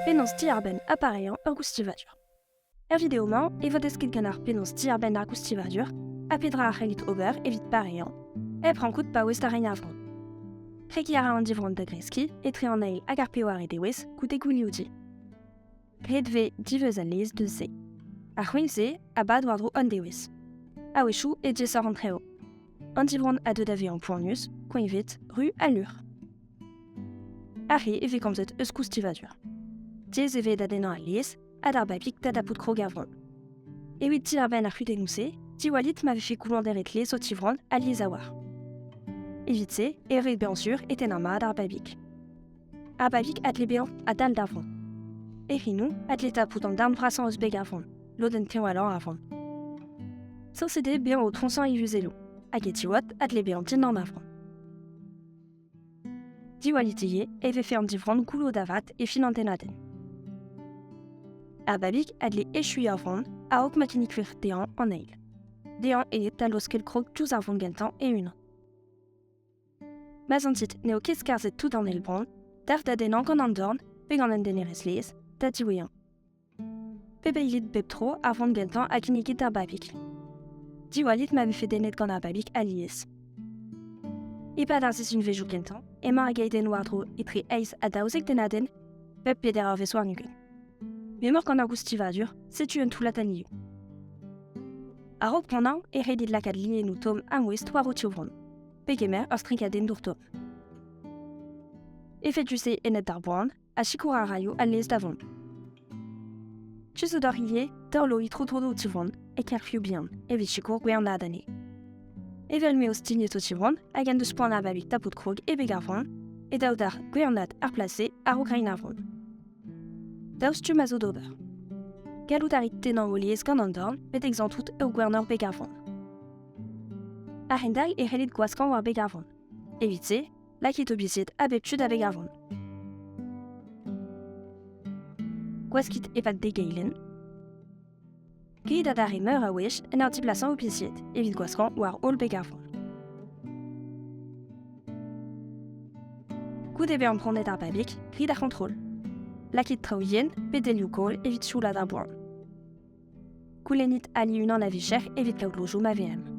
penaos diarben appareillant ur goustivadur. Videoman, evot ganar penaos diarben ar goustivadur, apedra ar c'hellit ober evit pareillant, prankout paouez da regnavron. Kreki ara an divron da greski, etre an eil hag ar peoar edewez, kout e goulioudi. Redve diveuz a lez de ze. Ar c'hwinze a bad war-dro an dewez. A wechou e jesor an treo. An divron a deud ave an pournus, koinvet, ru al lur. Arre eve komzet eus goustivadur. Diez eve da denan a lez, ad ar babik da da pout krog avron. Evit diarben ar c'hut enouse, diwalit m'ave fait koulonderet lez o tivron a liez a war. Evit se, eret bien sûr eten ar mad ar babik. Ar babik at le bean a dal d'avron. Rinou at l'eta pout an darn vrasan eus beg avron, loden tewalan avron. Sosede bean o tronsan ivuzelo, hag e tiwat at le bean din an avron. Diwalitiye eve fe an divron goulo davat e fin an tenaden. Ar babik at le echui avron a ok makinik fer dean an eil. Dean e talos kel krog djouz avron gentan e unan. Mazantit neo ket skarzet tout an el brand, dar da denan gant an dorn, pe gant an denerez lez, da diwean. Pe beilit bep tro avron gentan a kinigit ar babik. Diwalit m'ave fait denet gant ar babik a liez. E pad ar zis un vejou gentan, ema a gaiden war-dro etre eiz a daouzek denaden, pep peder ar vezoar nugen. Memor gant ar goustivadur, setu un toulat an liou. A rog prennan e redit lakad lié nou tom amouest war o tiovron. Pegemer ur strikaden dourtom. Efetuse enet d'ar boan, a chikour a raio al lez davon. Tchus o d'ar lo i tro-tro-do o tivron, e kerfio bihan, evit chikour gwe an adane. Evel me o stignet o tivron, hag an deus poan ar babik tapout krog e beg avron, e daou dar gwe an ad ar plase ar o grain avron. Daoust tu mazo d'ober. Galout ar it tenan o liez gant an dorn, bet exantout eo gwernor beg avron. Ar hendal e c'hellit gwaskan war beg avron. Evit se, lakit obiziet a bep tud a beg avron. Gwaskit e pat degeilen. Grit a dar e meur a wech en ar diplasan obiziet, evit gwaskan war ol beg avron. Goude ebe an prondet ar babik, grit ar kontrol. Lakit traoù yen, pe delioù kol evit choulad ar boan. Koulenit ali unan a vicher evit kaout lojo ma VM.